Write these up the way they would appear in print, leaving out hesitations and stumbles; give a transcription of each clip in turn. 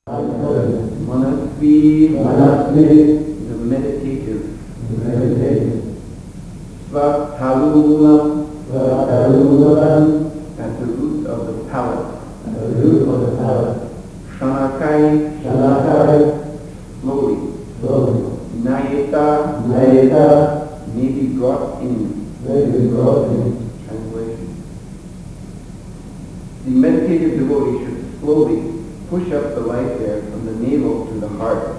Manasvi, the meditative. Svathalulam, at the root of the palate. Shanakai, slowly. Nayeta, may be brought in. Translation. The meditative devotee should slowly push up the light air from the navel to the heart,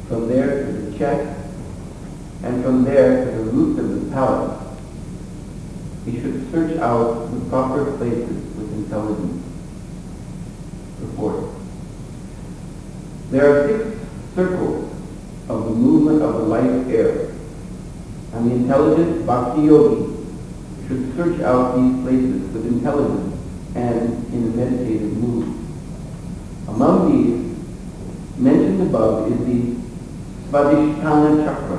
from there to the chest, and from there to the root of the palate. He should search out the proper places with intelligence. Report. There are 6 circles of the movement of the light air, and the intelligent bhakti yogi should search out these places with intelligence and in a meditative mood. Among these, mentioned above is the Svadhisthana chakra,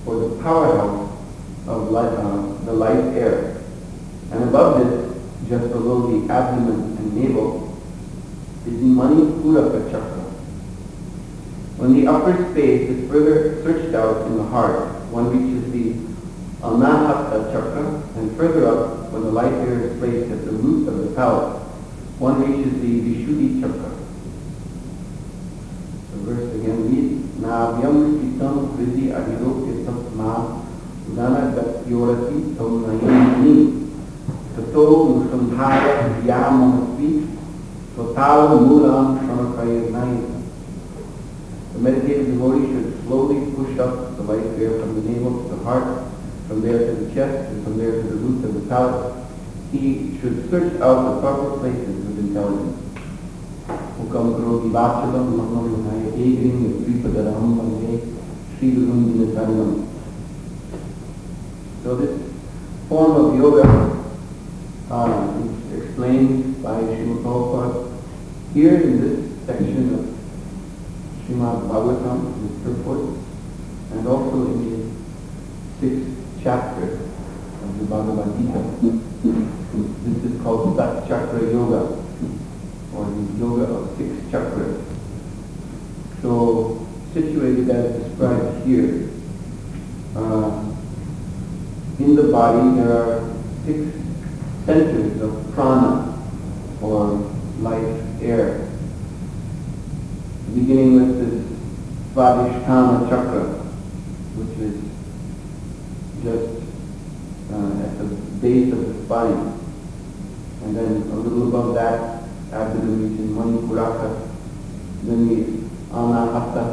or the powerhouse of the light air. And above this, just below the abdomen and navel, is the Manipuraka chakra. When the upper space is further searched out in the heart, one reaches the Anahata chakra, and further up, when the light air is placed at the root of the palate, one reaches the Vishuddhi chakra. The verse again reads, Navyam Shitam Kriti Adilokya Satma Udana Gatyorati Tom Nayani Tato Nusambhaya Yamanasvi Sotala Mulam Shamakaya Nayana. The meditative devotee should slowly push up the light air from the navel to the heart, from there to the chest, and from there to the root of the palate. He should search out the proper places with intelligence. Ukam Karo Vivachalam Maham Naya Egrim Vipadadam Vande Sri Gurum Dinasaranam. So this form of yoga is explained by Srimad Prabhupada here in this section of Srimad Bhagavatam, this purport, and also in the 6th chapter of the Bhagavad Gita. This is called Sat Chakra Yoga, or the Yoga of 6 chakras. So, situated as described here, in the body there are 6 centers of prana, or life air. Beginning with this Svadhisthana chakra, which is just at the base of the spine, and then a little above that, abdomen region, Manipuraka, then the Anahata,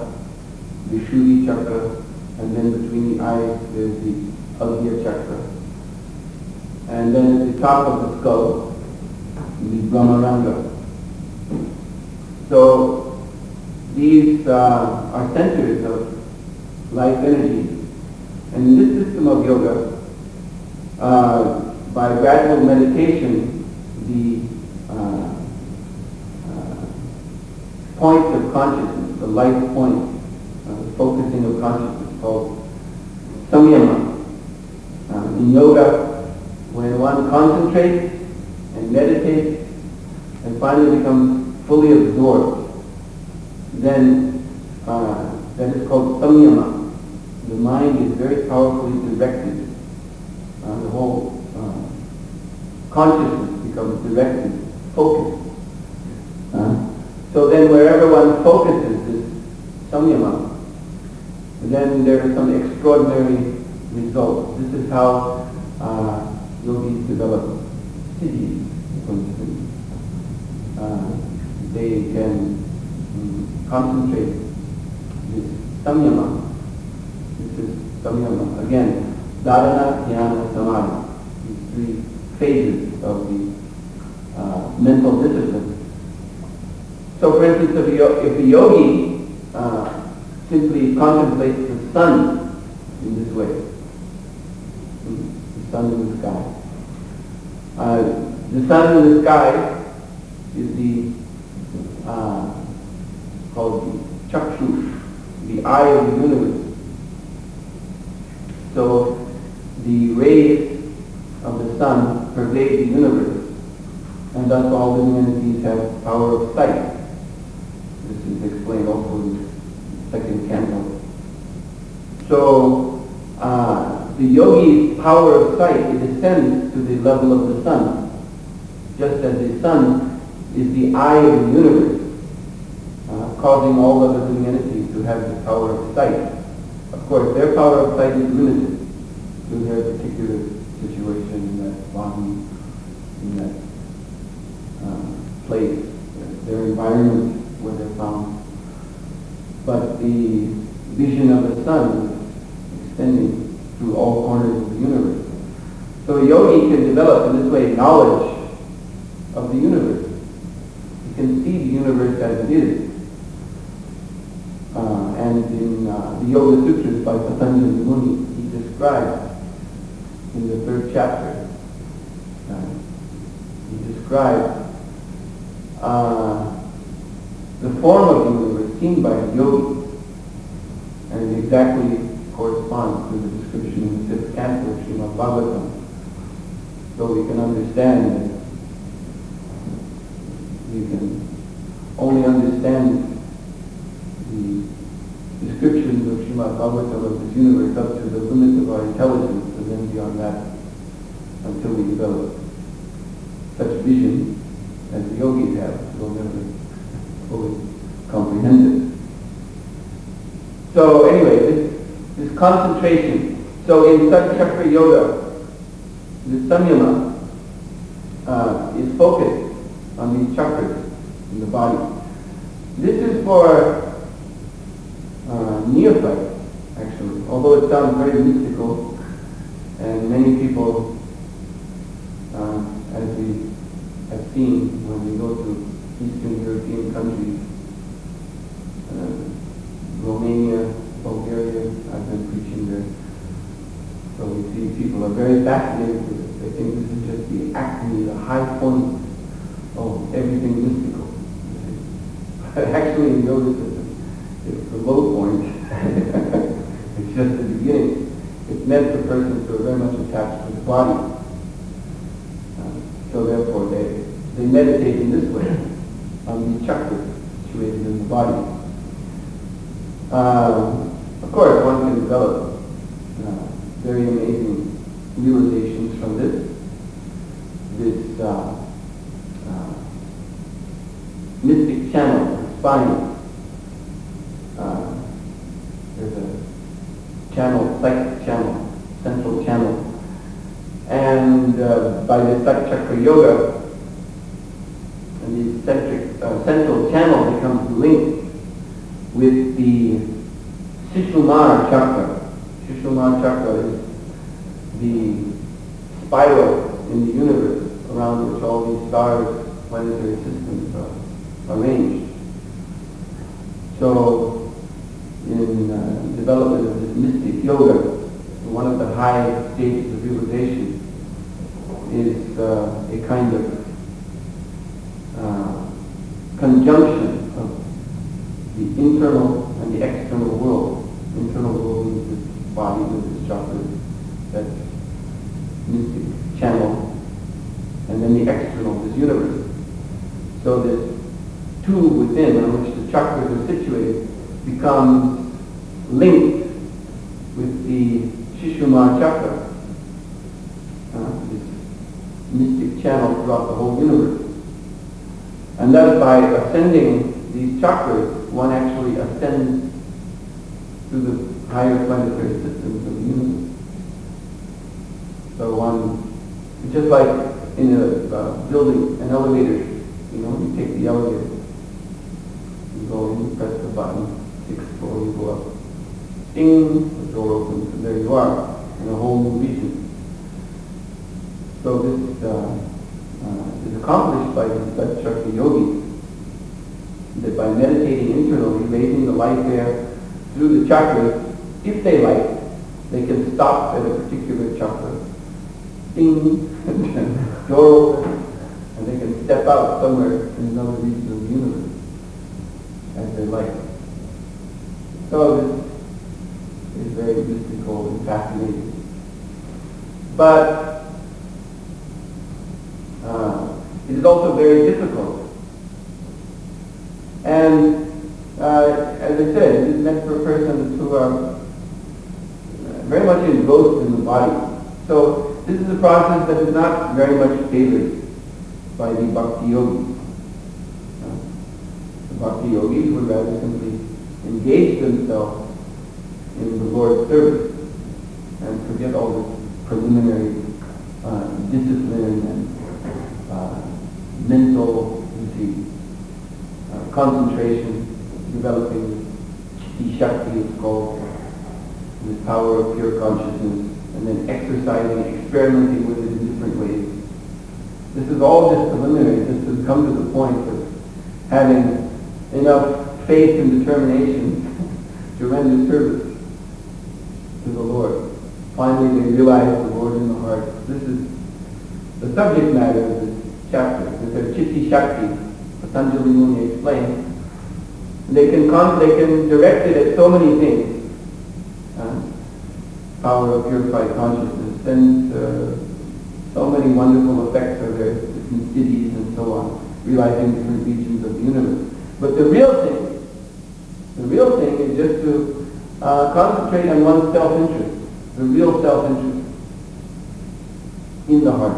Vishuddhi chakra, and then between the eyes there's the Agya chakra. And then at the top of the skull, the Brahmaranga. So these are centers of life energy. And in this system of yoga, by gradual meditation, the points of consciousness, the life point, the focusing of consciousness, called samyama. In yoga, when one concentrates and meditates and finally becomes fully absorbed, then that is called samyama. The mind is very powerfully directed. The whole consciousness becomes directed, focused. So then wherever one focuses this samyama, then there are some extraordinary results. This is how yogis develop siddhis, for instance. They can concentrate this samyama. This is samyama. Again, dharana, dhyana, samadhi. These 3 phases of the mental discipline. So for instance, if a yogi simply contemplates the sun in this way, the sun in the sky. The sun in the sky is called the chakshush, the eye of the universe. So the rays of the sun pervade the universe, and thus all living entities have power of sight. This is second canto. So the yogi's power of sight, it ascends to the level of the sun, just as the sun is the eye of the universe, causing all other living entities to have the power of sight. Of course, their power of sight is limited to their particular situation in that body, in that place, their environment where they're found. But the vision of the sun is extending through all corners of the universe. So a yogi can develop in this way knowledge of the universe. He can see the universe as it is. And in the Yoga Sutras by Patanjali Muni, he describes in the 3rd chapter, he describes the form of the universe seen by a yogi, and it exactly corresponds to the description in the 5th canto of Srimad Bhagavatam. So we can understand that we can only understand the descriptions of Srimad Bhagavatam of this universe up to the limit of our intelligence, and then beyond that, until we develop such vision as the yogis have, we'll never fully comprehend it. So anyway, this concentration. So in Chakra Yoga, the samyama is focused on these chakras in the body. This is for neophytes, actually, although it sounds very mystical, and many people, as we have seen when we go to Eastern European countries, Romania, Bulgaria, I've been preaching there, so we see people are very fascinated with it. They think this is just the acme, the high point of everything mystical. Actually, in yoga, it's the low point. It's just the beginning. It's meant for persons who are very much attached to the body. So therefore, they meditate in this way on the chakras situated in the body. Of course, one can develop very amazing realizations from this mystic channel, spine. There's a channel, psychic channel, central channel. And by the Chakra Yoga, and the central channel becomes linked with the Sushumna chakra. Sushumna chakra is the spiral in the universe around which all these stars, planetary systems are arranged. So, in development of this mystic yoga, one of the high stages of realization is a kind of conjunction of the internal and the external world. Internal world means this body with this chakra, that mystic channel, and then the external, this universe. So this tube within on which the chakras are situated becomes linked with the Sushumna chakra, this mystic channel throughout the whole universe. And thus by ascending these chakras, one actually ascends to the higher planetary systems of the universe. So one, just like in a building, an elevator, you take the elevator, you go in, you press the button, 6th floor, you go up, ding, the door opens, and there you are, in a whole new region. So this is accomplished by the Chakra yogis, that by meditating internally, raising the light there through the chakras, if they like, they can stop at a particular chakra, ding, and door open, and they can step out somewhere in another region of the universe as they like. So this is very mystical and fascinating. But it is also very difficult. And as as I said, it is meant for persons who are very much engrossed in the body. So this is a process that is not very much favored by the bhakti yogis. The bhakti yogis would rather simply engage themselves in the Lord's service and forget all this preliminary discipline and mental concentration, developing the Shakti, it's called, this power of pure consciousness, and then exercising, experimenting with it in different ways. This is all just preliminary, just to come to the point of having enough faith and determination to render service to the Lord. Finally, they realize the Lord in the heart. This is the subject matter of this chapter. It's a Chitti Shakti, Patanjali Muni explains. They can direct it at so many things. Power of purified consciousness, and so many wonderful effects are there, different cities and so on, realizing different regions of the universe. But the real thing is just to concentrate on one's self-interest, the real self-interest in the heart.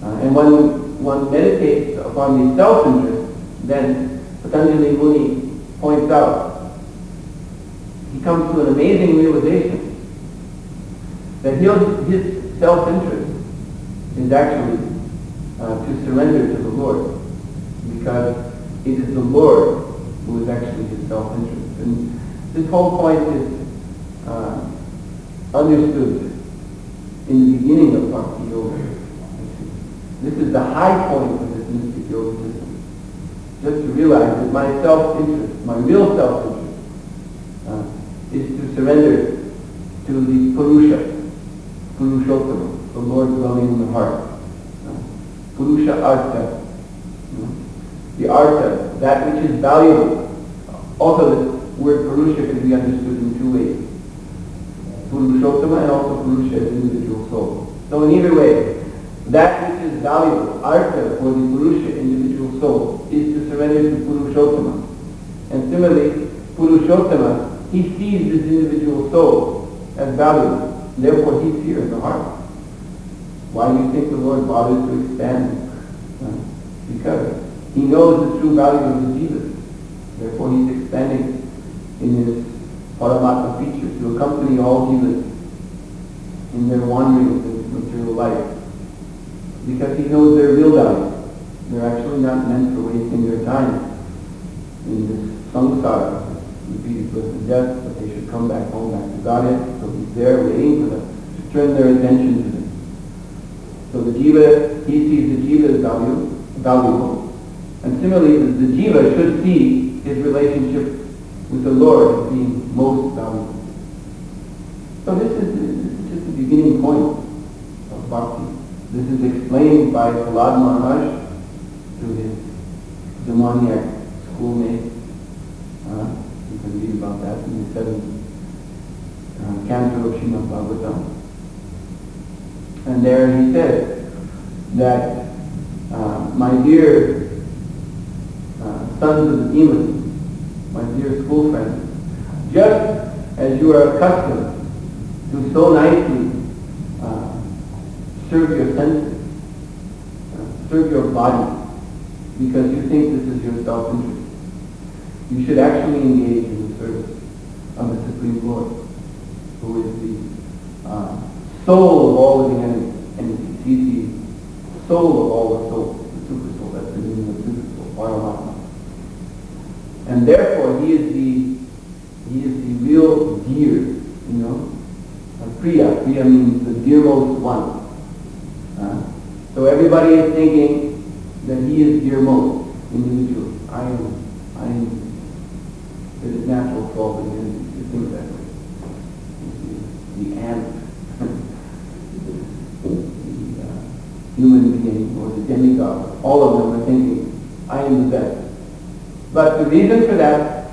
And when one meditates upon the self-interest, then Patanjali Muni points out, he comes to an amazing realization that his self-interest is actually to surrender to the Lord, because it is the Lord who is actually his self-interest. And this whole point is understood in the beginning of Bhakti Yoga. This is the high point of this mystic yoga system. Just to realize that my self-interest, my real self-interest, is to surrender to the Purusha, Purushottama, the Lord dwelling in the heart. Purusha Artha. The Artha, that which is valuable. Also the word Purusha can be understood in two ways. Purushottama and also Purusha as individual soul. So in either way, that which is valuable, Artha, for the Purusha, individual soul, is to surrender to Purushottama. And similarly, Purushottama, he sees this individual soul as valuable. Therefore, he's here in the heart. Why do you think the Lord bothers to expand? Because he knows the true value of the jivas. Therefore, he's expanding in his Paramatma feature to accompany all jivas in their wanderings in material life. Because he knows their real value. They're actually not meant for wasting their time in this samsara, repeated birth and death, but they should come back home, back to Godhead. So he's there waiting for them to turn their attention to him. So the jiva, he sees the jiva as valuable. And similarly, the jiva should see his relationship with the Lord as being most valuable. So this is just the beginning point of bhakti. This is explained by Prahlad Maharaj to his demoniac schoolmate. You can read about that in the 7th canto of Srimad Bhagavatam. And there he said that, my dear sons of the demons, my dear school friends, just as you are accustomed to so nicely serve your senses, serve your body, because you think this is your self-interest, you should actually engage in the service of the Supreme Lord, who is the soul of all living entities. He's the soul of all the souls, the super soul, that's the meaning of super soul, Paramatma. And therefore he is the real dear, Priya. Priya means the dearmost one. So everybody is thinking that he is dearmost individual. I am. It is natural for all the entities to think that way. The ant, the human being, or the demigod, all of them are thinking, I am the best. But the reason for that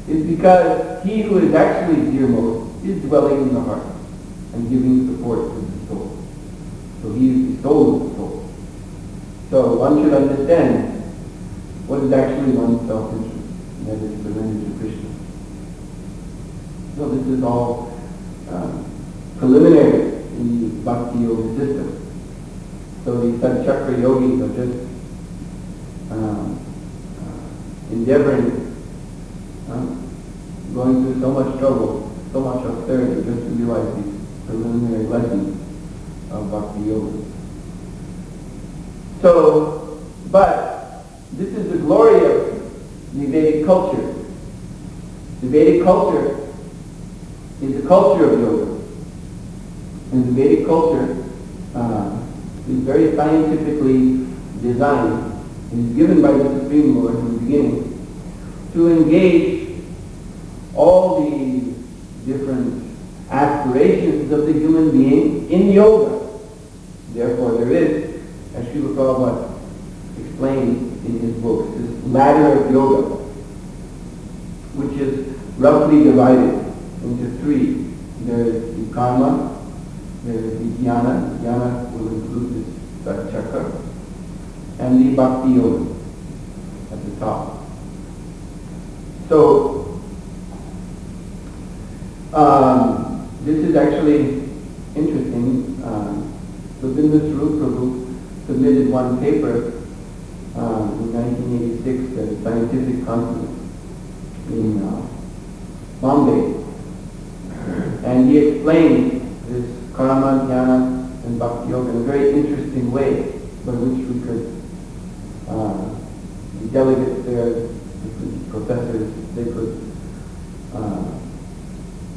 is because he who is actually dearmost is dwelling in the heart and giving support to the soul. So he is the soul of the soul. So one should understand what is actually one's self-interest. and that is surrender to Krishna. So this is all preliminary in the Bhakti Yoga system. So the Sadchakra yogis are just endeavoring, going through so much trouble, so much austerity, just to realize these preliminary lessons of Bhakti Yoga. So, but this is the glory of the Vedic culture. The Vedic culture is the culture of yoga. And the Vedic culture is very scientifically designed and is given by the Supreme Lord in the beginning to engage all the different aspirations of the human being in yoga. Therefore there is, as Srila Prabhupada explained in his books, this ladder of yoga, which is roughly divided into three. There is the karma, there is the jnana. Jnana will include this Sadchakra, and the Bhakti Yoga at the top. So, this is actually interesting. Rabindra Swarup Prabhu submitted one paper in 1986 at a scientific conference in Bombay, and he explained this karma, jnana, and bhakti yoga in a very interesting way, by which we could, the delegates there, the professors, they could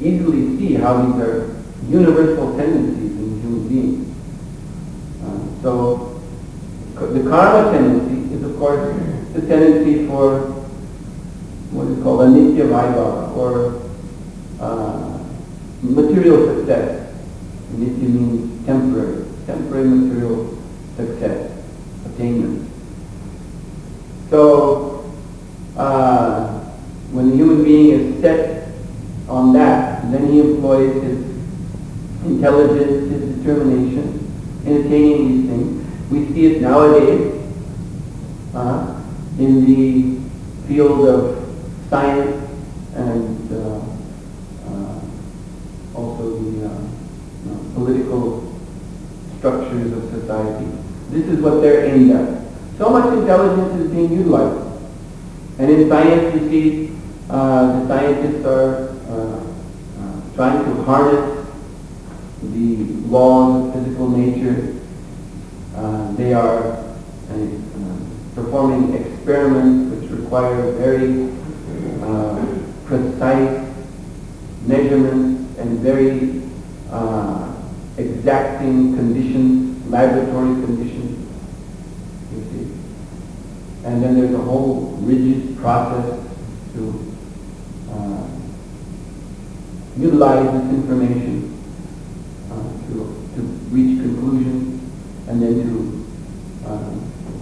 easily see how these are universal tendencies in human beings. So the karma tendency is, of course, the tendency for what is called a nitya vaibhava, or material success. Nitya means temporary material success, attainment. So when the human being is set on that, then he employs his intelligence, his determination in attaining these things. We see it nowadays in the field of science and also the political structures of society. This is what they're aimed at. So much intelligence is being utilized. And in science, we see the scientists are trying to harness the laws of physical nature. They are performing experiments which require very precise measurements and very exacting conditions, laboratory conditions, you see. And then there's a whole rigid process to utilize this information to reach conclusions, and then to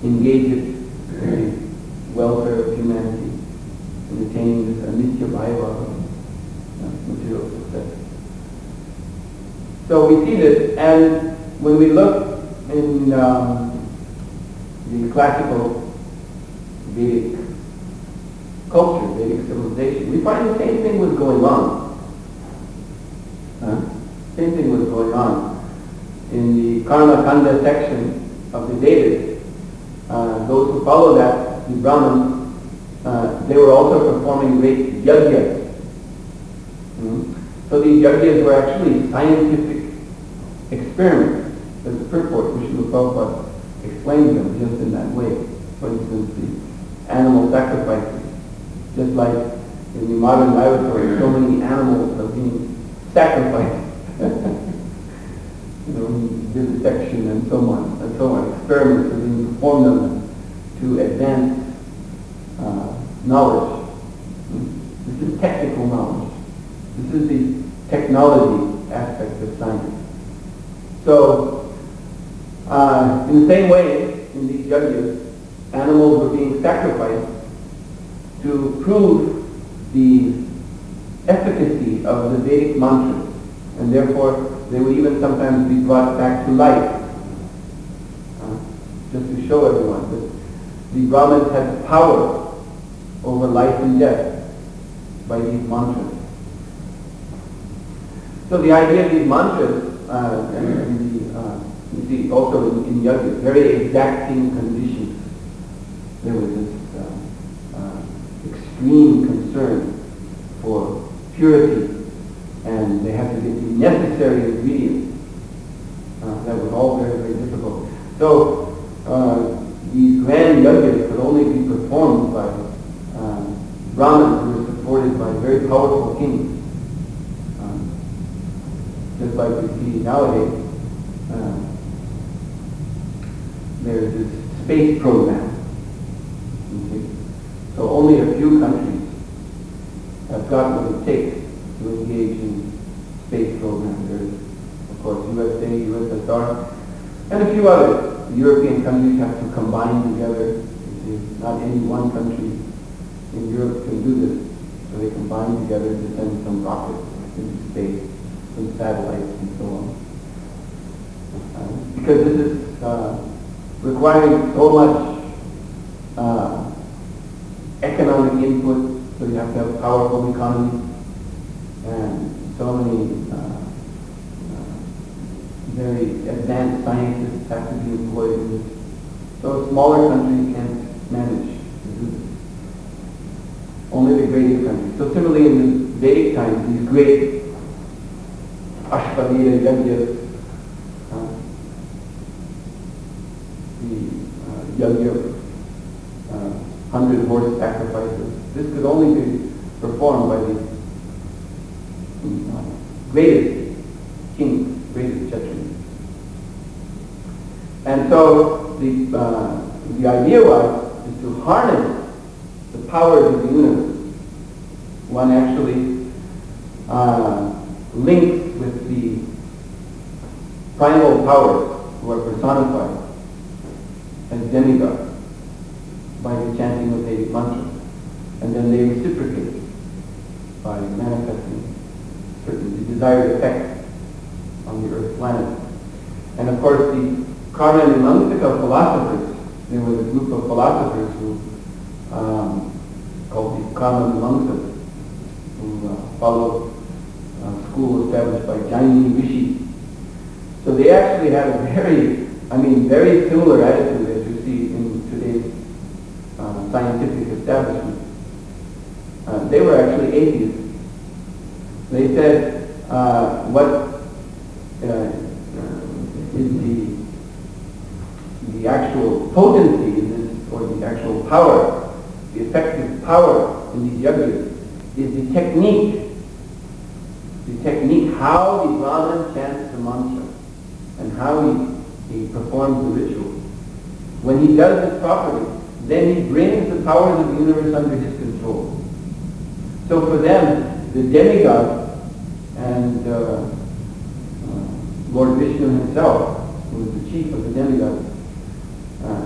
engage it in the welfare of humanity in attaining this anitya vaibhava, material success. So we see this, and when we look in the classical Vedic culture, Vedic civilization, we find the same thing was going on. Same thing was going on in the Karma Kanda section of the Vedas. Those who follow that, the Brahmins, they were also performing great yagyas. So these yagyas were actually scientific experiments. There's a purport, which Srila Prabhupada explains them just in that way. For instance, the animal sacrifices. Just like in the modern laboratory, so many animals are being sacrificed. Vivisection and so on. Experiments are being performed on them to advance knowledge. This is technical knowledge. This is the technology aspect of science. So, in the same way, in these yajnas, animals were being sacrificed to prove the efficacy of the Vedic mantras, and therefore they would even sometimes be brought back to life, just to show everyone that the Brahmins had the power over life and death by these mantras. So the idea of these mantras, you see also in yoga, very exacting conditions. There was this extreme concern for purity, and they had to get the necessary ingredients. That was all very, very difficult. So these grand yajnas could only be performed by Brahmins who were supported by very powerful kings. Just like we see nowadays, there's this space program. Okay? So only a few countries have got what it takes to engage in space programs. There's, of course, USA, USSR, and a few others. The European countries have to combine together. Not any one country in Europe can do this. So they combine together to send some rockets into space, some satellites, and so on. Because this is requiring so much economic input, so you have to have powerful economies, and so many very advanced scientists have to be employed in this. So a smaller country can't manage to do this. Only the greatest countries. So similarly in the Vedic times, these great Ashvamedha yajnas, the yajna, 100 horse sacrifices. This could only be performed by the greatest kings, greatest Kshatriyas. And so the idea is to harness the powers of the universe. One actually links with the primal powers who are personified as demigods by the chanting of Vedic mantras. And then they reciprocate by manifesting certain desired effects on the earth planet. And of course the Karma and Mimamsaka philosophers, there was a group of philosophers who called the Karma and Mimamsaka, who followed a school established by Jaini Rishi. So they actually had a very similar attitude as you see in today's scientific establishment. They were actually atheists. They said, what is the actual potency in this, or the actual power, the effective power in these yajnas, is the technique how the Brahman chants the mantra and how he performs the ritual. When he does this properly, then he brings the powers of the universe under his control. So for them, the demigod and Lord Vishnu himself, who is the chief of the demigods,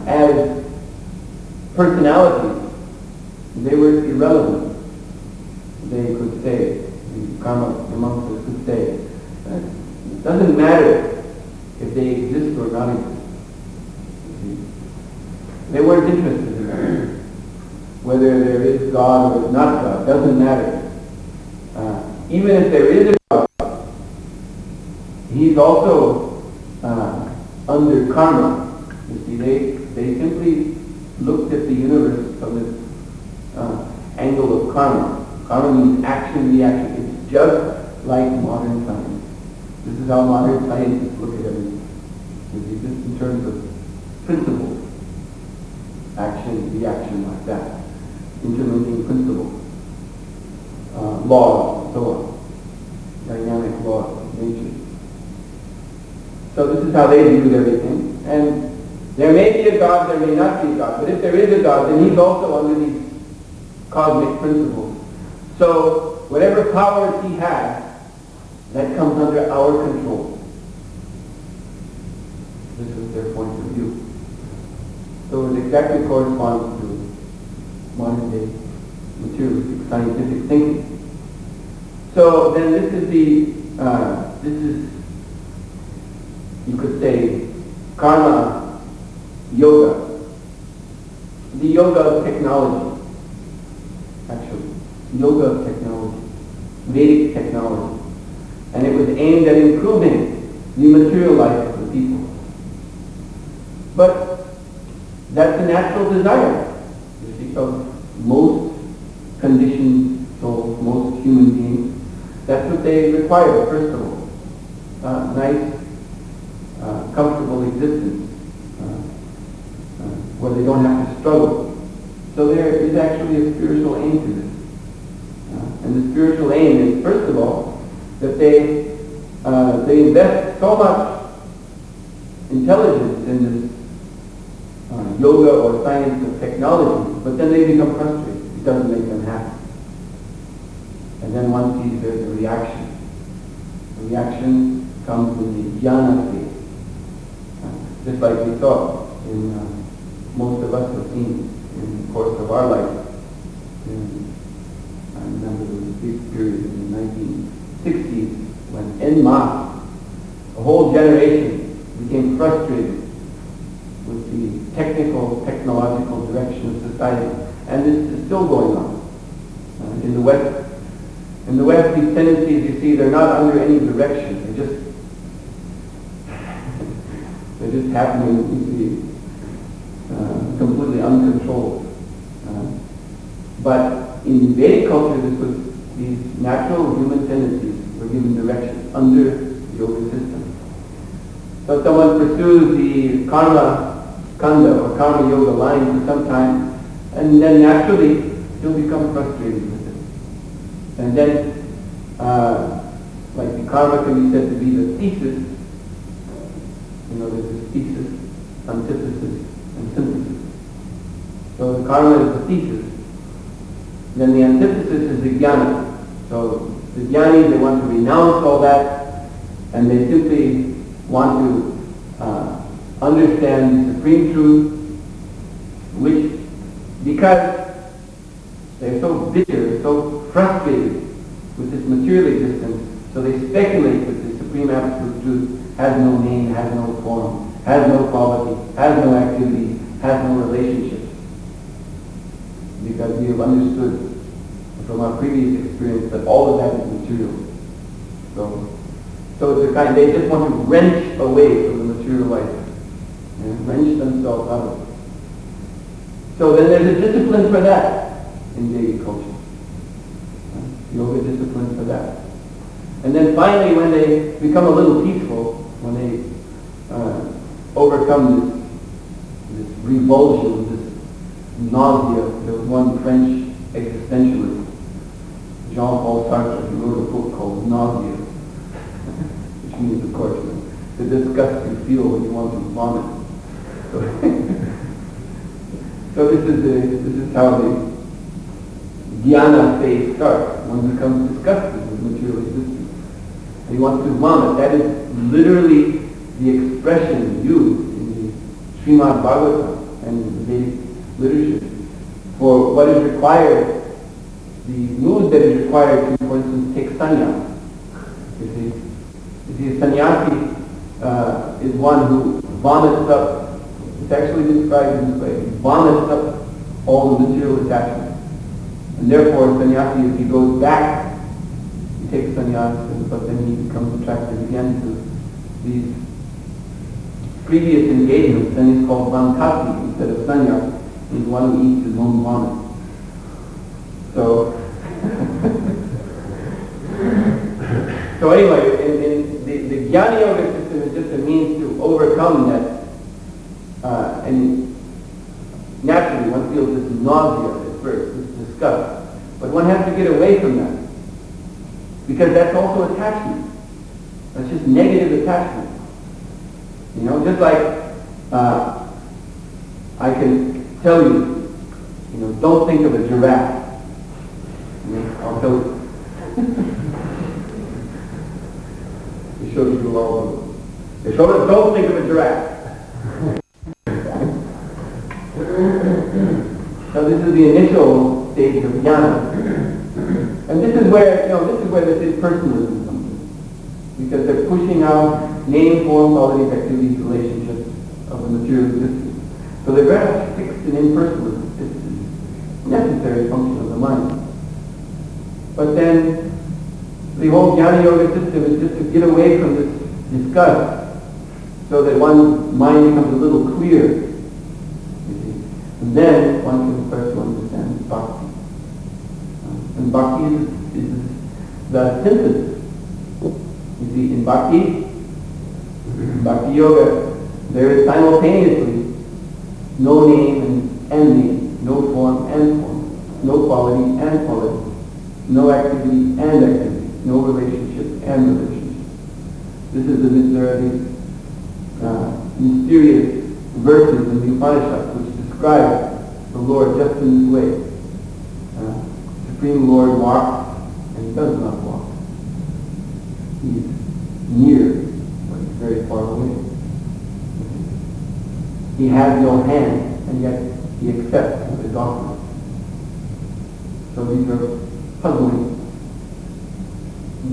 as personalities, they were irrelevant. They could say, the Karma Mimamsaka could say, it doesn't matter if they exist or not exist. They weren't interested in that. Whether there is God or not God, doesn't matter. Even if there is a God, he's also under karma. You see, they simply looked at the universe from this angle of karma. Karma means action, reaction. It's just like modern science. This is how modern scientists look at everything. Just in terms of principles. Action, reaction, like that. Interlinking principles. Laws, and so on. Dynamic laws of nature. So this is how they viewed everything. And there may be a God, there may not be a God. But if there is a God, then he's also under these cosmic principles. So whatever powers he has, that comes under our control. This was their point of view. So it exactly corresponds to modern day materialistic scientific thinking. So then this is you could say karma yoga, the yoga of technology. yoga technology, Vedic technology. And it was aimed at improving the material life of the people. But that's a natural desire, you see, of most conditioned souls, most human beings. That's what they require, first of all. Nice, comfortable existence, where they don't have to struggle. So there is actually a spiritual aim to this. And the spiritual aim is, first of all, that they invest so much intelligence in this yoga or science of technology, but then they become frustrated. It doesn't make them happy. And then one sees there's a reaction. The reaction comes in the jnana phase. Just like we saw in most of us have seen in the course of our life. I remember there was a big period in the 1960s when en masse, a whole generation became frustrated with the technological direction of society. And this is still going on. In the West, these tendencies, you see, they're not under any direction. They're just happening, you see, completely uncontrolled. But in Vedic culture, these natural human tendencies were given direction under the yoga system. So someone pursues the karma kanda or karma yoga line for some time, and then naturally he'll become frustrated with it. And then, like the karma can be said to be the thesis. You know, there's this thesis, antithesis, and synthesis. So the karma is the thesis. Then the antithesis is the jnana. So the jnanis, they want to renounce all that, and they simply want to understand the supreme truth, which, because they're so bitter, so frustrated with this material existence, so they speculate that the supreme absolute truth has no name, has no form, has no quality, has no activity, has no relationships. Because we have understood from our previous experience that all of that is material. So it's a kind, they just want to wrench away from the material life and wrench themselves out of it. So then there's a discipline for that in Vedic culture. Yoga discipline for that. And then finally, when they become a little peaceful, when they overcome this revulsion, this nausea. There was one French existentialist, Jean-Paul Sartre, who wrote a book called Nausea, which means, of course, the disgust you feel when you want to vomit. So this is how the jnana phase starts. One becomes disgusted with material existence. And he wants to vomit. That is literally the expression used in the Srimad Bhagavatam and the Vedic literature for what is required, the mood that is required to, for instance, take sannyas. You see, a sannyasi is one who vomits up. It's actually described in this way. He vomits up all the material attachments. And therefore, sannyasi, if he goes back, he takes sannyas, but then he becomes attracted again to these previous engagements. Then he's called vankasi instead of sannyas. He's one who eats his own vomit. So, so anyway, in the jnana yoga system is just a means to overcome that. And naturally, one feels this nausea at first, this disgust. But one has to get away from that. Because that's also attachment. That's just negative attachment. You know, just like I can tell you, don't think of a giraffe. I'll tell you. Don't think of a giraffe. So this is the initial stage of jnana. And this is where, this is personalism comes in. Because they're pushing out name, form, qualities, activities, relationships of the material existence. So they're very much fixed in impersonalism. It's a necessary function of the mind. But then the whole Jnana Yoga system is just to get away from this disgust so that one's mind becomes a little clear. You see. And then one can start to understand bhakti. And bhakti is the synthesis. You see, in bhakti yoga, there is simultaneously no name and name, no form and form, no quality and quality, no activity and activity, no relationship and relationship. This is the mysterious verses in the Upanishads which describe the Lord just in this way. Supreme Lord walks and he does not walk. He is near, but he's very far away. He has no hand, and yet he accepts his offering. So these are puzzling.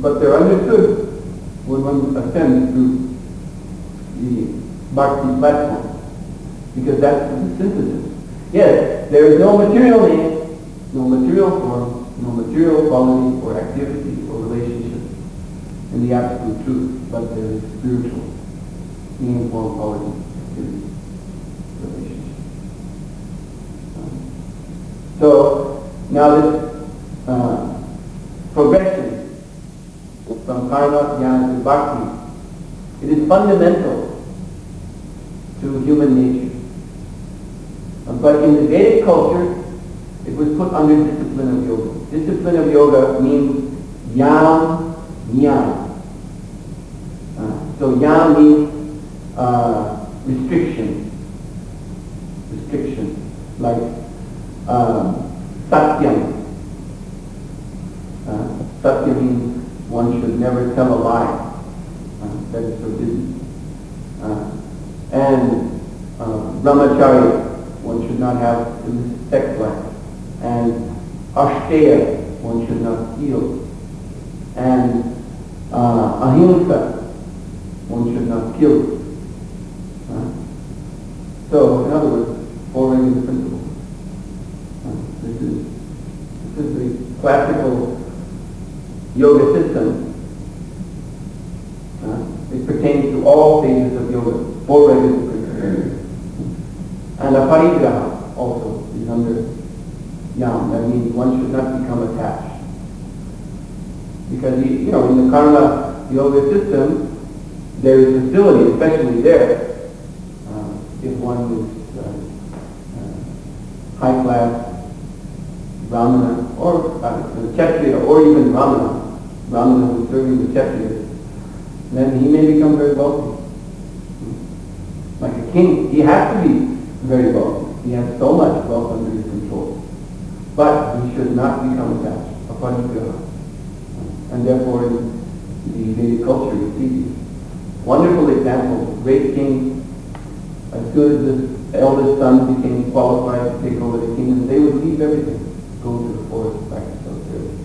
But they're understood when one ascends through the bhakti platform, because that's the synthesis. Yes, there is no material name, no material form, no material quality or activity or relationship in the absolute truth, but there is spiritual name, form, quality, activity, relationship. So now this progression from karma, jnana to bhakti, it is fundamental to human nature. But in the Vedic culture, it was put under discipline of yoga. Discipline of yoga means yam, niyam. So yam means restriction, like satyam. Satya means one should never tell a lie. That is forbidden. And brahmacharya, one should not have illicit sex life. And ashteya, one should not steal. And ahimsa, one should not kill. So, in other words, four regular principles. This is the classical yoga system. It pertains to all stages of yoga, four regular principles. And a parigraha also is under yam. That means one should not become attached. Because, in the karma yoga system, there is facility, especially there, if one is high class brahmana or kshatriya or even brahmana who is serving the kshatriyas, then he may become very wealthy. Like a king, he has to be very wealthy. He has so much wealth under his control. But he should not become attached, aparigraha. And therefore, in the Vedic culture, you see these wonderful examples. Great kings, as soon as the eldest son became qualified to take over the kingdom, they would leave everything, go to the forest, practice austerity.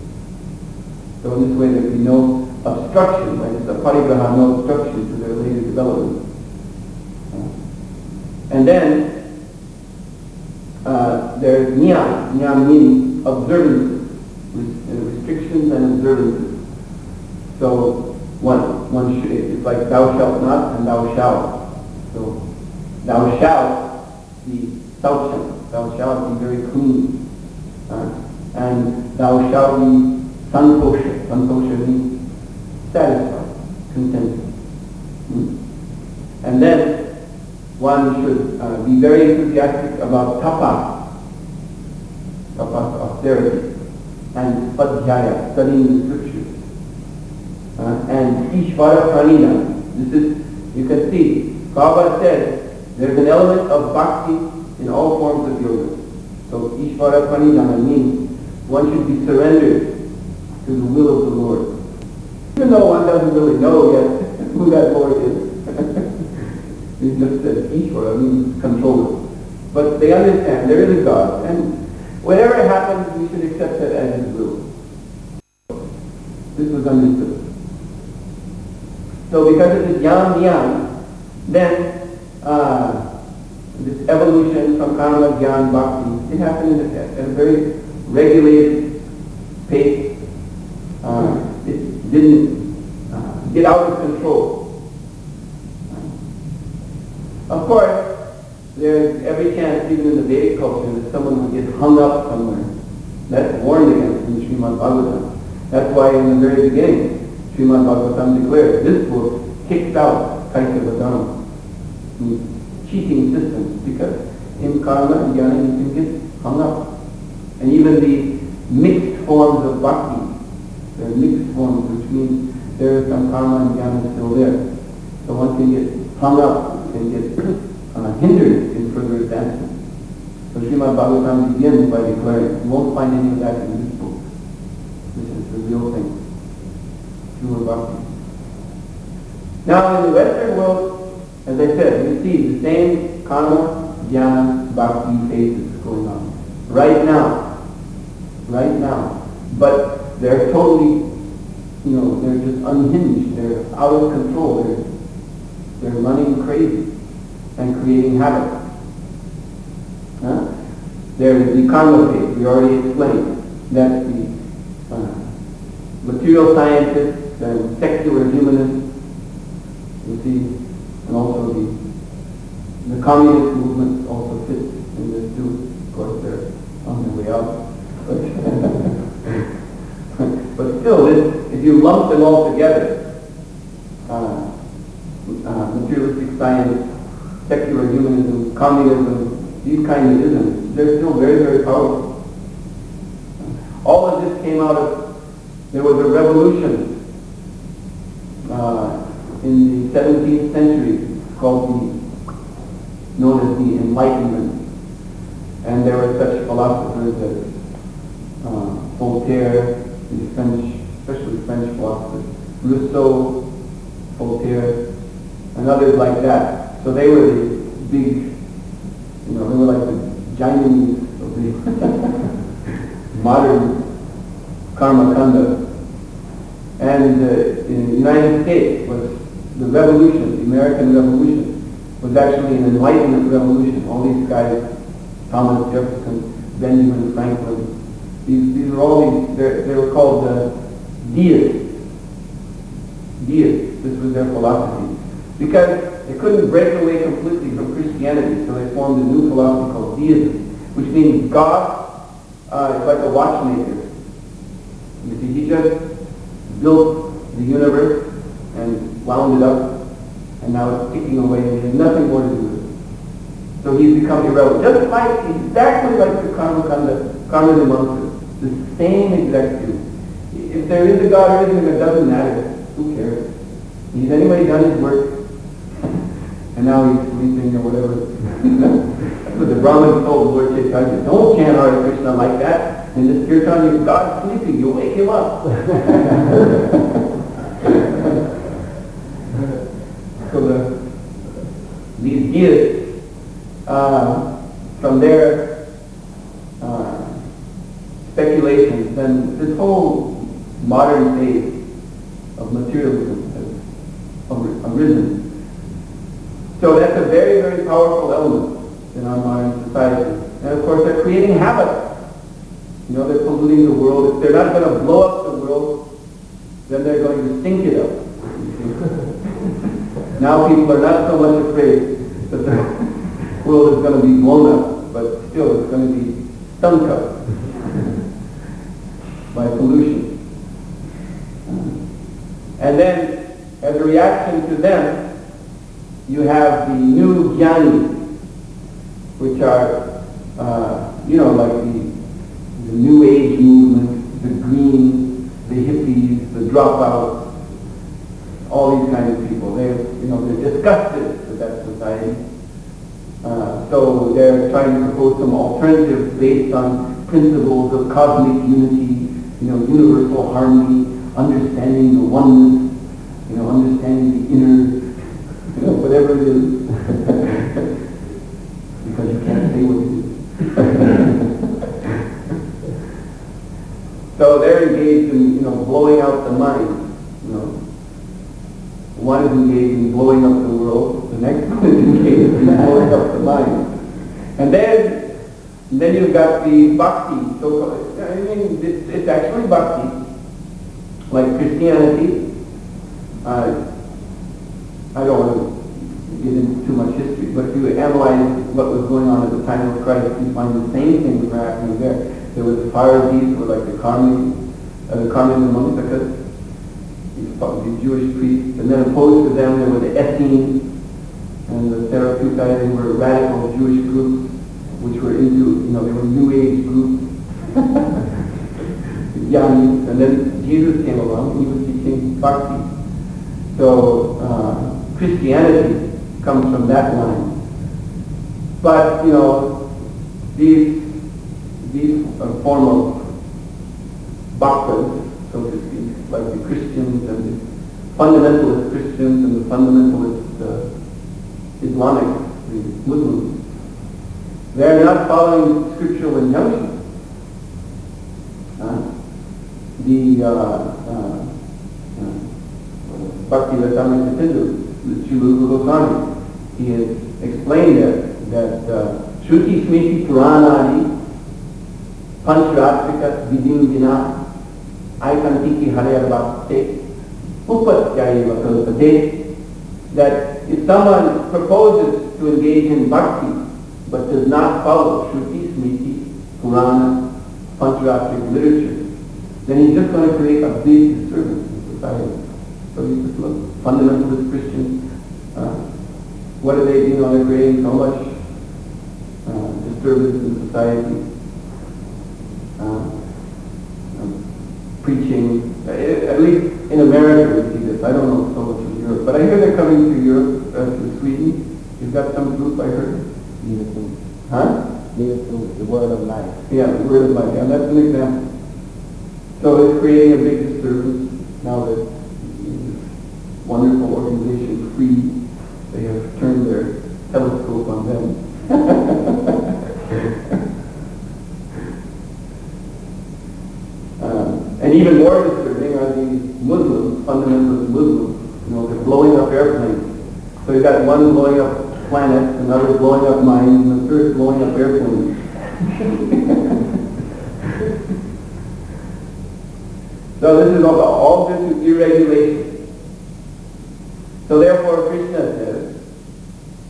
So in this way, there would be no obstruction, like it's a parigraha, no obstruction to their later development. And then there's niyam. Niyam means observances, restrictions and observances. So one should, it's like thou shalt not and thou shalt. So thou shalt be saucham, thou shalt be very clean, and thou shalt be santosha. Santosha means satisfied, content. And then one should be very enthusiastic about tapas, austerity, and spadhyaya, studying the scriptures. And Ishvara Pranina. This is, you can see, Prabhupada says there's an element of bhakti in all forms of yoga. So Ishvara Pranidhana means one should be surrendered to the will of the Lord. Even though one doesn't really know yet who that Lord is. It just says Ishvara means controller. But they understand there is a God, and whatever happens, we should accept that as His will. This was understood. So because it is yam, then this evolution from karma, jnana, bhakti, it happened at a very regulated pace, It didn't get out of control. Of course, there's every chance, even in the Vedic culture, that someone would get hung up somewhere. That's warned against in Srimad Bhagavatam. That's why in the very beginning, Srimad Bhagavatam declares this book kicks out Kaitavadam, cheating systems, because in karma and jnana you can get hung up. And even the mixed forms of bhakti, they're mixed forms, which means there is some karma and jnana still there. So one can get hung up and get hindered in further advancement. So Srimad Bhagavatam begins by declaring, you won't find any of that in this book. This is the real thing. Pure bhakti. Now in the Western world, as I said, you see the same karma, jnana, bhakti phases going on. Right now. But they're totally, they're just unhinged. They're out of control. They're running crazy and creating havoc. There's the karma phase. We already explained. That's the material scientists and secular humanists. You see, and also the communist movement also fits in this too. Of course, they're on their way out. But still, if you lump them all together, materialistic science, secular humanism, communism, these kinds of isms, they're still very, very powerful. All of this came out of, there was a revolution in the 17th century known as the Enlightenment. And there were such philosophers as Voltaire, the French, especially French philosophers, Rousseau, Voltaire, and others like that. So they were the big, they were like the giants of the modern karma kanda. And in the United States was the revolution, the American Revolution, was actually an Enlightenment revolution. All these guys, Thomas Jefferson, Benjamin Franklin, these were all they were called deists. Deists, this was their philosophy. Because they couldn't break away completely from Christianity, so they formed a new philosophy called deism, which means God is like a watchmaker. You see, he just built the universe and wound it up, and now it's ticking away, and he has nothing more to do with it. So he's become irrelevant. Just exactly like the karma mantra. The same exact thing. If there is a God or isn't, it doesn't matter. Who cares? He's anyway done his work, and now he's sleeping or whatever. That's what the Brahmins told Lord Chaitanya. Don't chant Hare Krishna like that. And this kirtan, if God's sleeping, you'll wake him up. So these deists, from their speculations, then this whole modern phase of materialism has arisen. So that's a very, very powerful element in our modern society. And of course they're creating havoc. They're polluting the world. If they're not going to blow up the world, then they're going to stink it up. Now people are not so much afraid that the world is going to be blown up, but still it's going to be stunk up by pollution. And then, as a reaction to them, you have the new jnanis, which are, like the New Age movement, the Greens, the hippies, the dropouts, all these kinds of people. They're disgusted with that society. So they're trying to propose some alternatives based on principles of cosmic unity, universal harmony, understanding the oneness, understanding the inner, whatever it is. Because you can't say what it is. So they're engaged in, blowing out the mind. One is engaged in blowing up the world. The next one is engaged in blowing up the mind. And then you've got the bhakti. So it's actually bhakti. Like Christianity, I don't want to get into too much history, but if you analyze what was going on at the time of Christ, you find the same things were happening there. There was the Pharisees, who were like the Carmelian monks, because these Jewish priests, and then opposed to them there were the Essenes and the Seraphitae. They were radical Jewish groups, which were into, they were New Age groups. Yanis, and then Jesus came along and he was teaching bhakti. So Christianity comes from that line. But these form of bhaktas, so to speak, like the Christians and the fundamentalist Christians and the fundamentalist Islamic, the Muslims, they're not following scriptural injunctions. The Bhakti Rasamrita Sindhu, the Suhotra Swami, he has explained that Shruti Smriti Puranadi Panchratrika Vidindina Aikantiki Harya Bhakti Upatyaya Vakalpate, that if someone proposes to engage in bhakti but does not follow Shruti Smriti Purana Panchratric literature, then he's just going to create a big disturbance in society. So you just look, fundamentalist Christians, what are they doing? They're creating so much disturbance in society. Preaching, at least in America we see this. I don't know so much in Europe, but I hear they're coming to Europe, to Sweden. You've got some group, I heard. Huh? The Word of Life. Yeah, the Word of Life. Yeah, that's an example. So it's creating a big disturbance now that this wonderful organization, Free, they have turned their telescope on them. And even more disturbing are these Muslims, fundamentalist Muslims. They're blowing up airplanes. So you've got one blowing up planets, another blowing up mines, and the third blowing up airplanes. So this is all due to irregulation. So therefore Krishna says,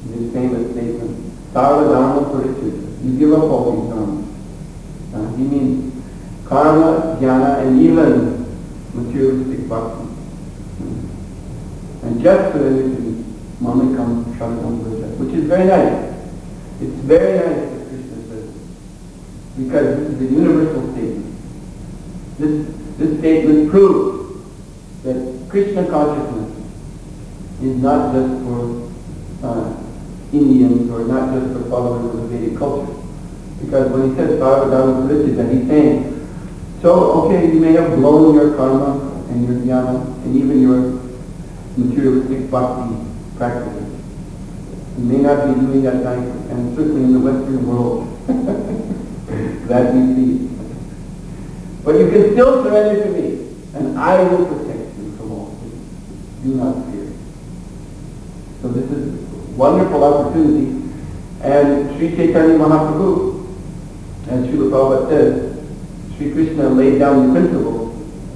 in his famous statement, Sarva Dharma Parichita, you give up all these dharmas. He means karma, jnana, and even materialistic bhakti. And just surrender Mamikam Sharanam Vraja, which is very nice. It's very nice that Krishna says, because this is a universal statement. This statement proves that Krishna consciousness is not just for Indians or not just for followers of the Vedic culture. Because when he says Sarva Dharma Parichita, he's saying, so, okay, you may have blown your karma and your jnana and even your materialistic bhakti practices. You may not be doing that kind, and certainly in the Western world, that we see. But you can still surrender to me, and I will protect you from all things. Do not fear. So this is a wonderful opportunity, and Sri Chaitanya Mahaprabhu, as Srila Prabhupada says, Sri Krishna laid down the principles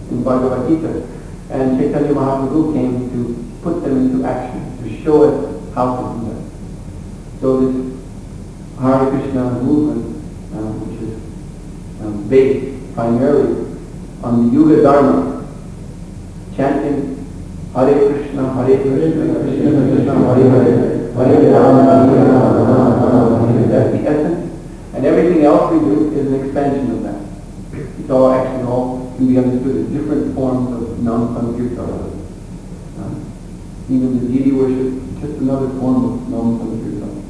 in Bhagavad Gita, and Chaitanya Mahaprabhu came to put them into action, to show us how to do that. So this Hare Krishna movement, which is based primarily on the Yuga Dharma, chanting Hare Krishna, Krishna Krishna, Hare Hare, Hare Rama, Hare Rama, that's the essence, and everything else we do is an expansion of that. It's all actually all can be understood as different forms of non-sankirtana. Even the deity worship, just another form of non-sankirtana,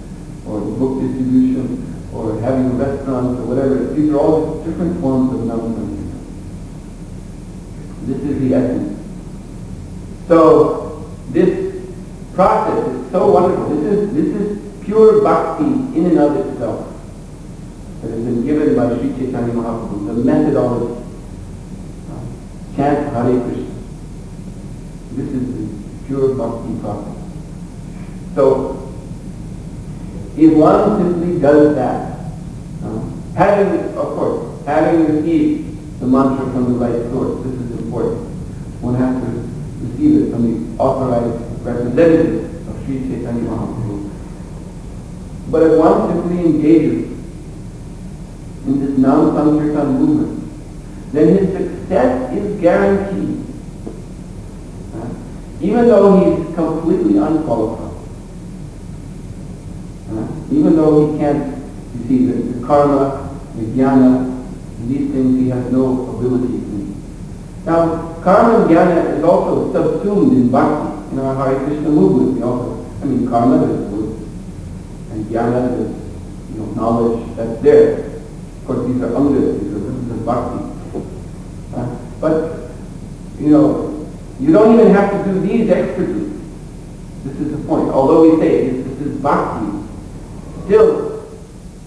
or book distribution, or having a restaurant, or whatever. These are all different forms of non-sankirtana. This is the essence. So this process is so wonderful. This is pure bhakti in and of itself that has been given by Sri Chaitanya Mahaprabhu, the methodology. Chant Hare Krishna. This is the pure bhakti process. So, if one simply does that, having received the mantra from the right source, this is important. receive it from the authorized representative of Sri Chaitanya Mahaprabhu. But if one simply engages in this Nam-Sankirtan movement, then his success is guaranteed. Even though he's completely unqualified. Even though he can't, you see, the karma, the jnana, these things he has no ability to. Now, karma and jnana is also subsumed in bhakti. In our Hare Krishna movement, we also, karma is good, and jnana is, knowledge that's there. Of course, these are angas, this is bhakti. But, you don't even have to do these expertly. This is the point. Although we say this is bhakti, still,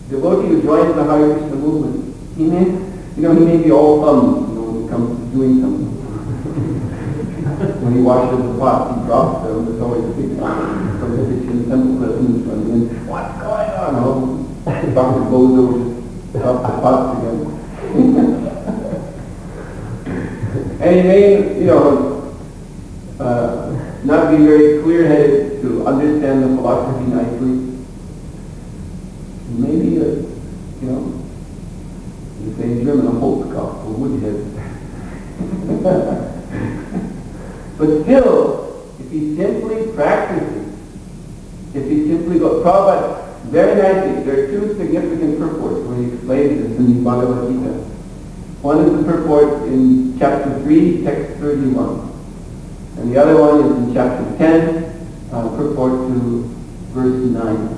devotee who joins the Hare Krishna movement, he may be all thumbs, when it comes to doing something. When he washes the pot, he drops them. There's always a big from the kitchen temple presence running in. What's going on? Dr. Bozo just dropped the pots again. And he may, not be very clear-headed to understand the philosophy nicely. Maybe, you say in German, a Holzkopf, a woodhead. But still, if he simply practices, if he simply goes, Prabhupada, very nicely, there are two significant purports when he explains this in the Bhagavad Gita. One is the purport in chapter 3, text 31. And the other one is in chapter 10, purport to verse 9.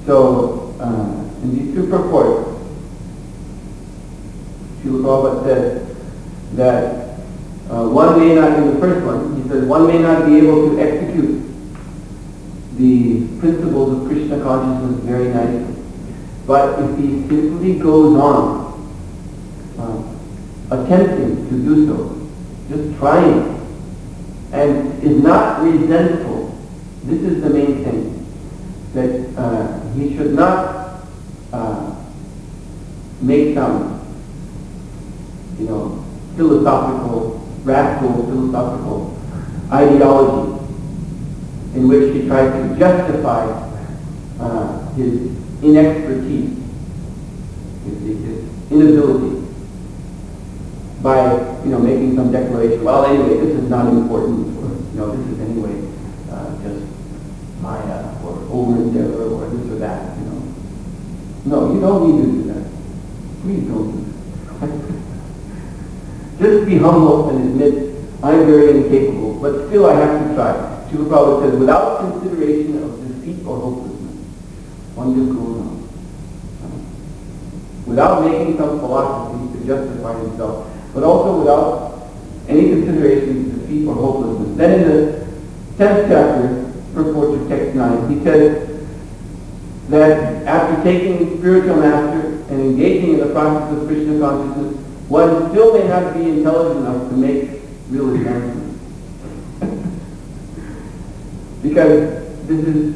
So, in these two purports, Srila Prabhupada said that one may not, in the first one, he says, one may not be able to execute the principles of Krishna consciousness very nicely. But if he simply goes on attempting to do so, just trying, and is not resentful, this is the main thing. That he should not make some, radical philosophical ideology in which he tries to justify his inexpertise, his inability, by making some declaration. Well, anyway, this is not important, or this is anyway just Maya or over endeavor or this or that. No, you don't need to do that. Please don't do that. Just be humble and admit, I'm very incapable, but still I have to try. Srila Prabhupada says, without consideration of defeat or hopelessness, one just goes on. Without making some philosophy to justify himself, but also without any consideration of defeat or hopelessness. Then in the 10th chapter, purport to text 9, he says that after taking spiritual master and engaging in the process of Krishna consciousness, one still may not be intelligent enough to make real advancements. Because this is,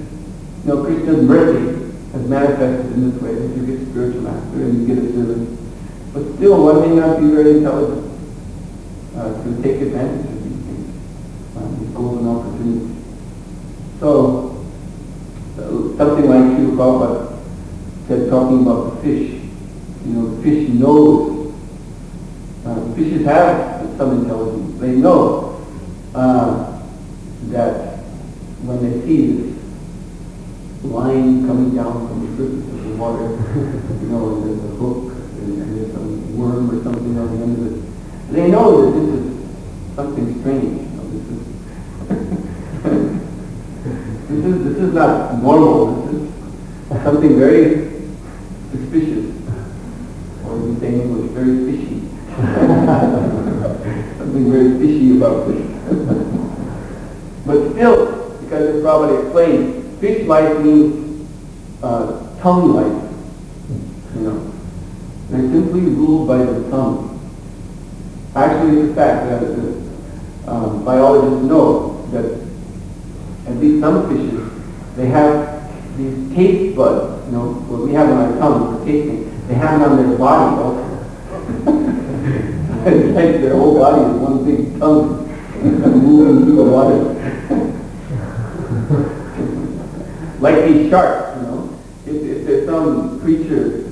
Krishna's mercy has manifested in this way, that you get spiritual master and you get a service. But still, one may not be very intelligent to take advantage of these things, these golden opportunities. So, something like Srila Prabhupada said, talking about the fish. The fish knows. Fishes have some intelligence. They know that when they see this line coming down from the surface of the water, and there's a hook and there's some worm or something on the end of it, they know that this is something strange. This is not normal. This is something very suspicious, or we say in English, very fishy. Something very fishy about this. But still, because as Prabhupada explained, fish life means tongue life. They're simply ruled by the tongue. Actually, it's a fact that biologists know that at least some fishes, they have these taste buds, what we have on our tongue for tasting, they have it on their body also. It's like their whole body is one big tongue. moving through the water. Like these sharks, if there's some creature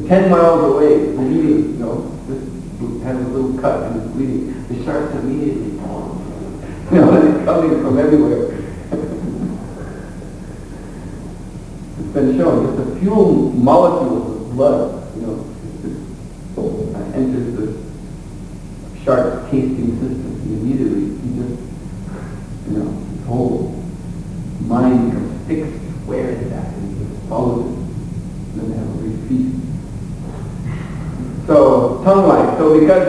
10 miles away bleeding, just has a little cut and is bleeding, the sharks immediately fall. It's coming from everywhere. It's been shown just a few molecules of blood, enters the shark's tasting system, and immediately he just, his whole mind becomes fixed. Where is that? And he just follows it. And then they have a great feast. So, tongue-like. So because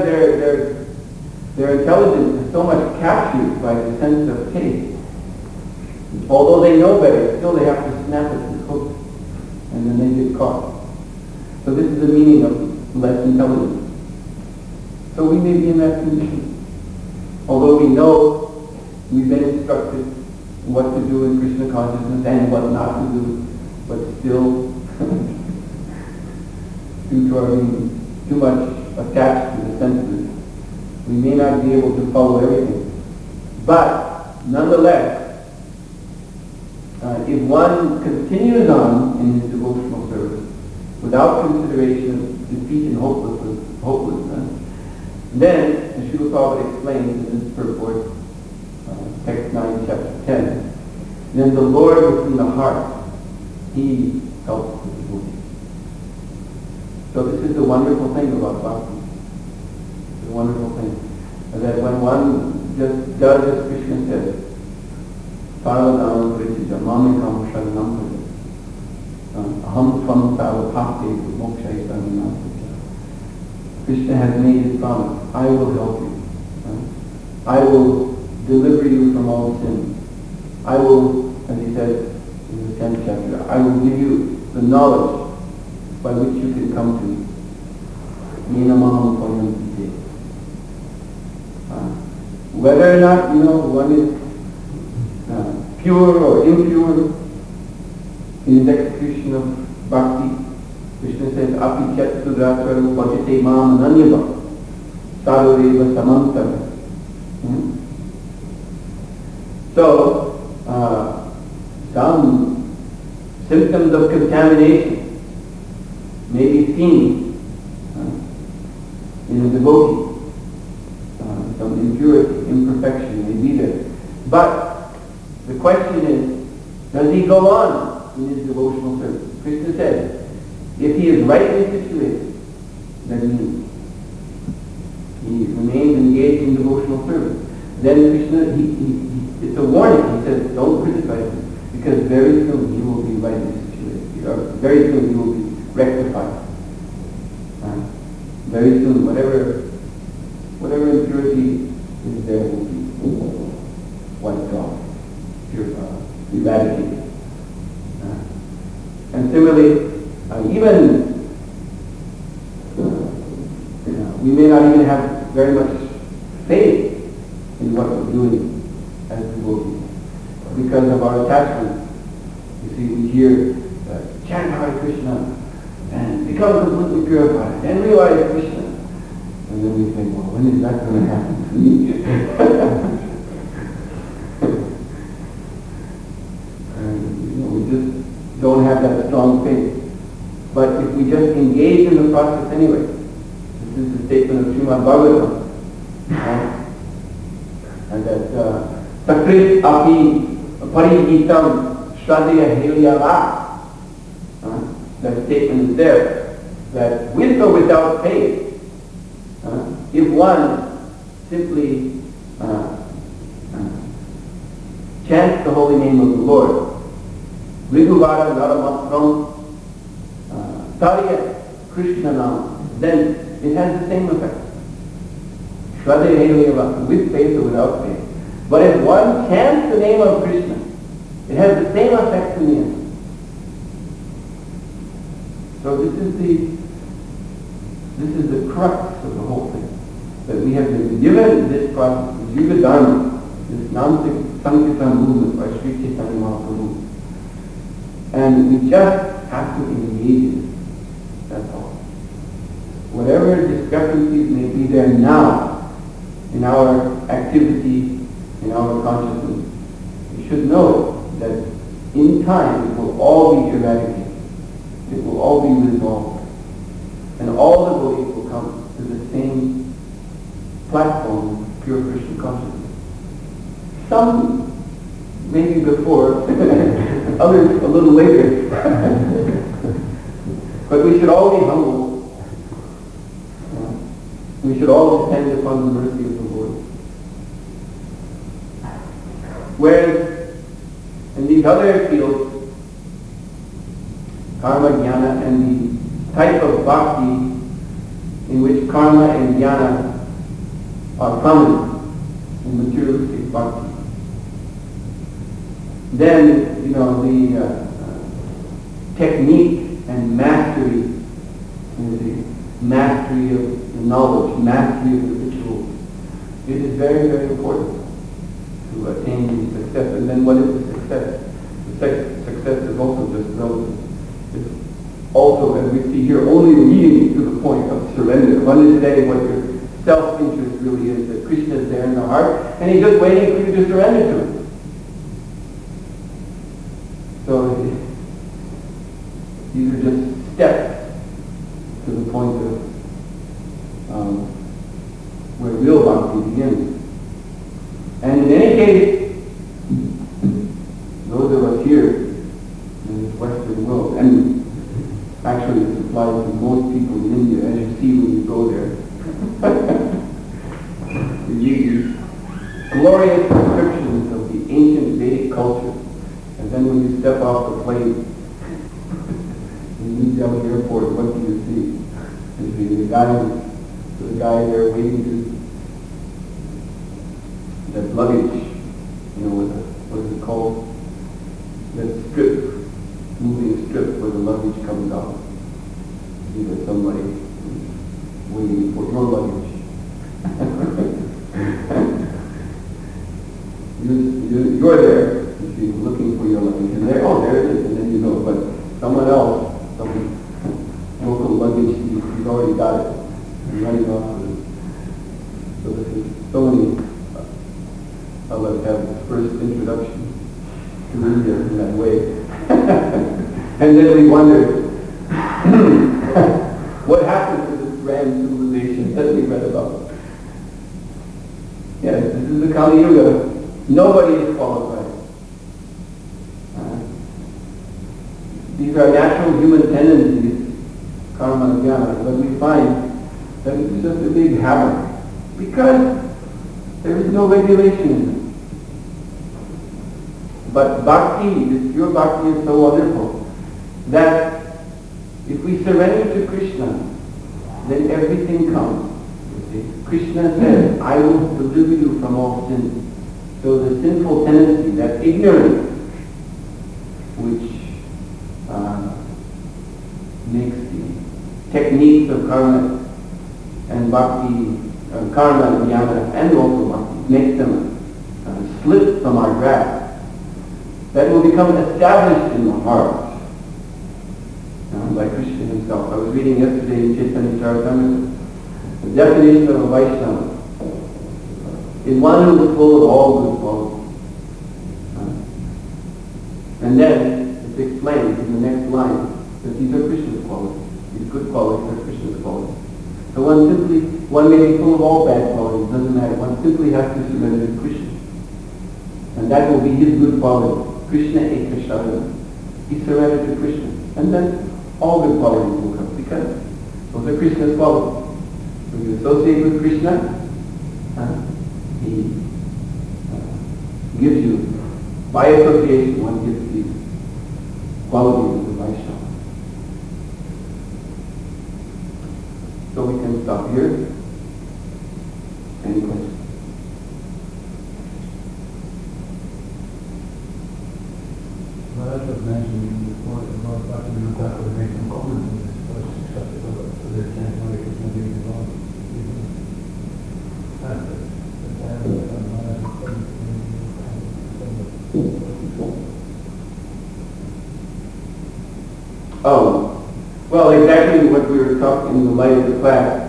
their intelligence is so much captured by the sense of taste, although they know better, still they have to snap it and hook, and then they get caught. So this is the meaning of less intelligence. So we may be in that condition. Although we know we've been instructed what to do in Krishna consciousness and what not to do, but still, due to our being too much attached to the senses, we may not be able to follow everything. But, nonetheless, if one continues on in his devotional service without consideration of defeat and hopelessness, then, as Srila Prabhupada explains in this purport, text 9, chapter 10, then the Lord within the heart, He helps the devotee. So this is the wonderful thing about bhakti. The wonderful thing. That when one just does as Krishna says, Saradam Krishna Mamikam Sharanam Aham Svam Sarvapakti Moksha. Krishna has made his promise, I will help you. I will deliver you from all sin. I will, as he said in the 10th chapter, I will give you the knowledge by which you can come to me. Stockholm.mpg. Whether or not, one is pure or impure in his execution of bhakti, Krishna says, Api chat sudrasvaru pachite mam ananyava sarveva samantara. So, some symptoms of contamination may be seen in a devotee. Some impurity, imperfection may be there. But the question is, does he go on in his devotional service? Krishna says, if he is rightly situated, that means he remains engaged in devotional service. Then Krishna, it's a warning. He says, don't criticize him, because very soon he will be rightly situated. Very soon he will be rectified. Very soon, whatever impurity is there will be wiped off, purified, eradicated. And similarly, even we may not even have very much faith in what we're doing as devotees because of our attachment. You see, we hear chant Hare Krishna and become completely purified and realize Krishna. And then we think, well, when is that going to happen to me? And we just don't have that strong faith. But if we just engage in the process anyway, this is the statement of Srimad Bhagavatam, and that Sakrit api parihitam shraddhaya helyava. That statement is there, that with or without faith, if one simply chants the holy name of the Lord, Riguvara Naramatram Tarya Krishna Nam, then it has the same effect. With faith or without faith. But if one chants the name of Krishna, it has the same effect in the end. So this is the crux of the whole thing. That we have been given this process, this Yuga Dharma, this Sankirtan movement by Sri Chaitanya Mahaprabhu. And we just have to engage in it. That's all. Whatever discrepancies may be there now in our activity our consciousness, we should know that in time it will all be eradicated. It will all be resolved. And all the devotees will come to the same platform of pure Krishna consciousness. Some maybe before, others a little later. But we should all be humble. We should all depend upon the mercy of the Lord. Whereas in these other fields, karma, jnana, and the type of bhakti in which karma and jnana are prominent in materialistic bhakti, then, the technique and mastery, the mastery of the knowledge, mastery of the rituals, it is very, very important to attain the success. And then what is the success? The success is also just relative. It's also, as we see here, only leading to the point of surrender, of understanding what your self-interest really is, that Krishna is there in the heart, and he's just waiting for you to surrender to him. So these are just steps to the point of where real bhakti begins. And in any case, those of us here in this Western world, and actually this applies to most people in India, as you see when you go there, you glorious descriptions of the ancient Vedic culture. And then when you step off the plane, you leave down the airport, what do you see? You see the guy there waiting to that luggage, what is it called? That strip, moving strip where the luggage comes out. See, there's somebody waiting for your luggage. You're there, you see, looking for your luggage, and there it is, and then you know, but someone else, some local luggage, he's already got it, and running off with it. So this is so many, I'll let have this first introduction to India in that way. And then we wonder, what happened to this grand civilization that we read about? Yes, this is the Kali Yuga. Nobody is qualified. These are natural human tendencies, karma and jnana, but we find that it's just a big habit because there is no regulation in it. But bhakti, this pure bhakti, is so wonderful that if we surrender to Krishna, then everything comes. You see? Krishna says, I will deliver you from all sins. So the sinful tendency, that ignorance, which makes the techniques of karma and bhakti, karma and jnana, and also bhakti, makes them slip from our grasp, that will become established in the heart. By Krishna himself. I was reading yesterday in Chaitanya Charitamrita, the definition of a Vaishnava is one who is full of all good qualities. And then it's explained in the next line that these are Krishna's qualities. These good qualities are Krishna's qualities. So one may be full of all bad qualities, doesn't matter. One simply has to surrender to Krishna. And that will be his good quality. Krishna ekashadana. He surrendered to Krishna. And then all good qualities will come because those are Krishna's qualities. When you associate with Krishna, he gives you, by association, one gives these qualities of the Vaishnava. So we can stop here. Any questions? Well, that was mentioned before about Bhaktivinoda Thakur made some comments on this first accepted so they can't know it was not being involved. Oh, well, exactly what we were talking in the light of the class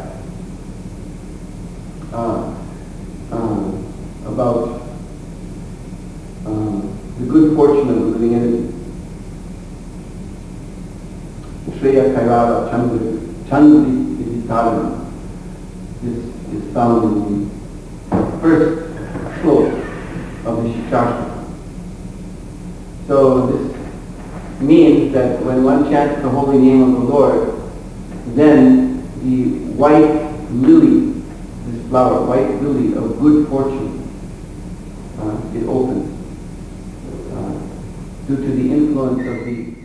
about Shreya Kairava Chandri Viditaranam. This is found in the first sloka of the Shikshashtra. So this means that when one chants the holy name of the Lord, then the white lily, this flower, white lily of good fortune, it opens due to the influence of the